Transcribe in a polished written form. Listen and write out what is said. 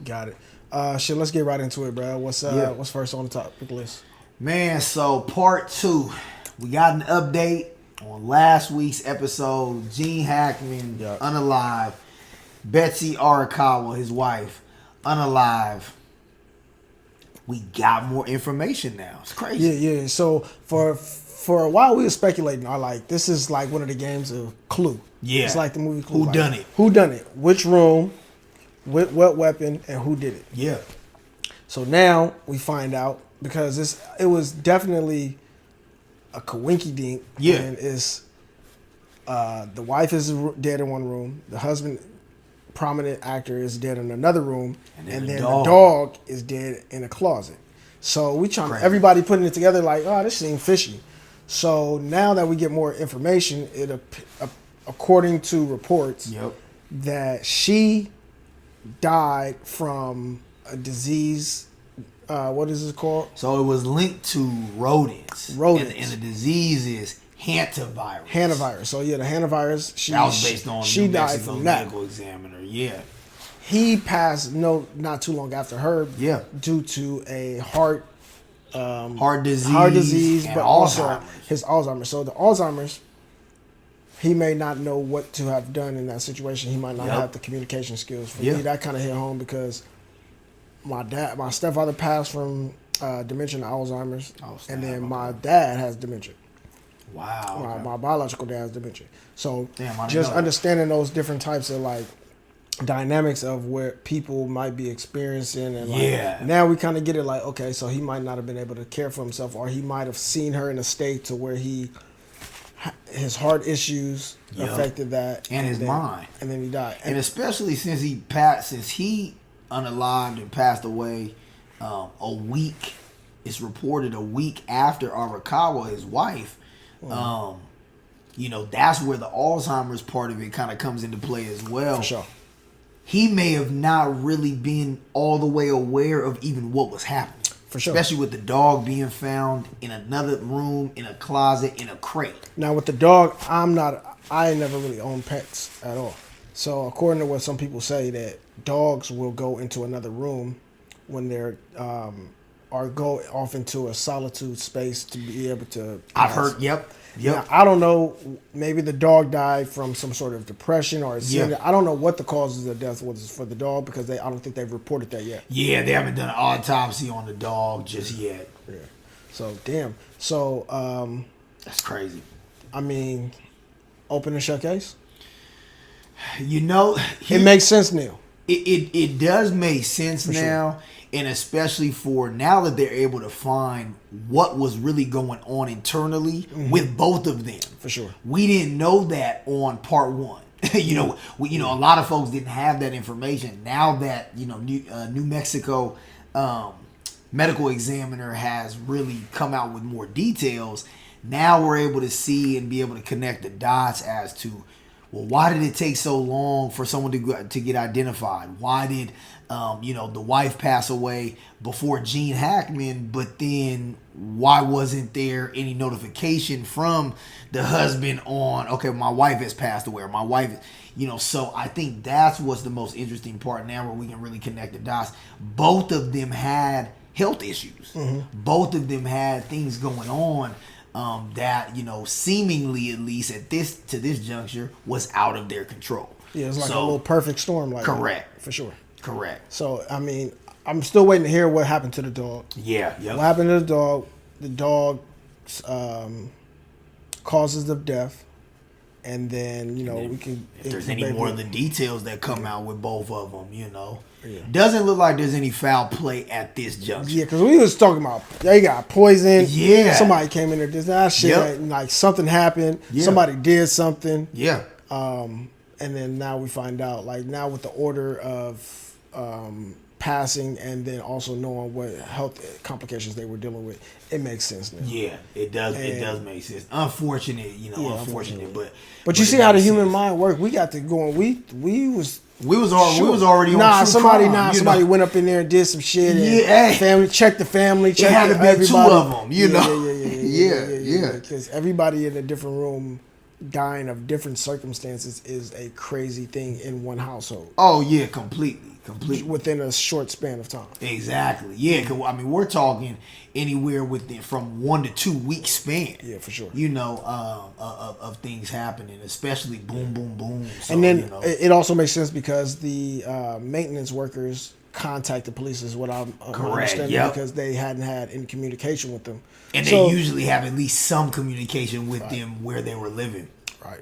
got it. Shit, let's get right into it, bro. What's first on the topic list? Man, so part 2. We got an update on last week's episode. Gene Hackman, unalive. Betsy Arakawa, his wife, unalive. We got more information now. It's crazy. Yeah. So for a while we were speculating. This is like one of the games of Clue. Yeah. It's like the movie Clue. Who done it? Who done it? Which room? With what weapon? And who did it? Yeah. So now we find out because it was definitely a coinky dink. Yeah. And it's the wife is dead in one room. The husband, prominent actor, is dead in another room, and then the dog is dead in a closet. So we everybody putting it together like, oh, this seems fishy. So now that we get more information, according to reports, that she died from a disease. What is it called? So it was linked to rodents. And the disease is hantavirus. So yeah, the hantavirus. That was based on she New died Mexico from that. medical examiner. Yeah. He passed not too long after her. Yeah. Due to a heart disease, but also his Alzheimer's. So the Alzheimer's, he may not know what to have done in that situation. He might not have the communication skills. For me, that kind of hit home because my stepfather passed from dementia and Alzheimer's, and then my dad has dementia. Wow. My biological dad has dementia. So just understanding those different types of dynamics of where people might be experiencing, and now we kind of get it okay, so he might not have been able to care for himself, or he might have seen her in a state to where his heart issues affected that, and his mind, and then he died. And especially since he unalived and passed away it's reported a week after Arakawa, his wife. That's where the Alzheimer's part of it kind of comes into play as well. For sure. He may have not really been all the way aware of even what was happening. For sure. Especially with the dog being found in another room, in a closet, in a crate. Now with the dog, I never really owned pets at all. So according to what some people say, that dogs will go into another room when they're or go off into a solitude space to be able to I've heard, yep. Now, I don't know, maybe the dog died from some sort of depression or I don't know what the causes of death was for the dog, because I don't think they've reported that yet. Yeah, they haven't done an autopsy on the dog just yet. Yeah. So, damn. So, that's crazy. I mean, open and shut case? It makes sense now. It does make sense for now. Sure. And especially for now that they're able to find what was really going on internally with both of them. For sure. We didn't know that on part 1. A lot of folks didn't have that information. Now that, New Mexico medical examiner has really come out with more details, now we're able to see and be able to connect the dots as to, well, why did it take so long for someone to get identified? Why did the wife pass away before Gene Hackman, but then why wasn't there any notification from the husband on, okay, my wife has passed away, or my wife, so I think that's what's the most interesting part now, where we can really connect the dots. Both of them had health issues. Both of them had things going on that, seemingly, at least to this juncture, was out of their control. Yeah, it's like a little perfect storm. Correct. For sure. Correct. So, I mean, I'm still waiting to hear what happened to the dog. Yeah. Yep. What happened to the dog? The dog's causes of death. And then, we can... If there's any more of the details that come out with both of them, Doesn't look like there's any foul play at this juncture. Yeah, because we was talking about, they got poisoned. Yeah. Somebody came in there, that shit, like something happened. Yeah. Somebody did something. Yeah. And then now we find out, now with the order of passing, and then also knowing what health complications they were dealing with, it makes sense now. Yeah, it does. It does make sense. Unfortunate, unfortunate, but you see how the human mind works. We got to go, and we was already on somebody went up in there and did some shit. And check the family. Check it had to be everybody. 2 of them. Yeah. Because everybody in a different room, dying of different circumstances, is a crazy thing in one household. Oh yeah, completely. within a short span of time. Exactly. Yeah. 'Cause, I mean, we're talking anywhere within from 1 to 2 week span. Yeah, for sure. You know, of things happening, especially boom, boom, boom. So, And then you know, it also makes sense because the maintenance workers contacted police is what I'm understanding, because they hadn't had any communication with them. and they usually have at least some communication with them where they were living. Right.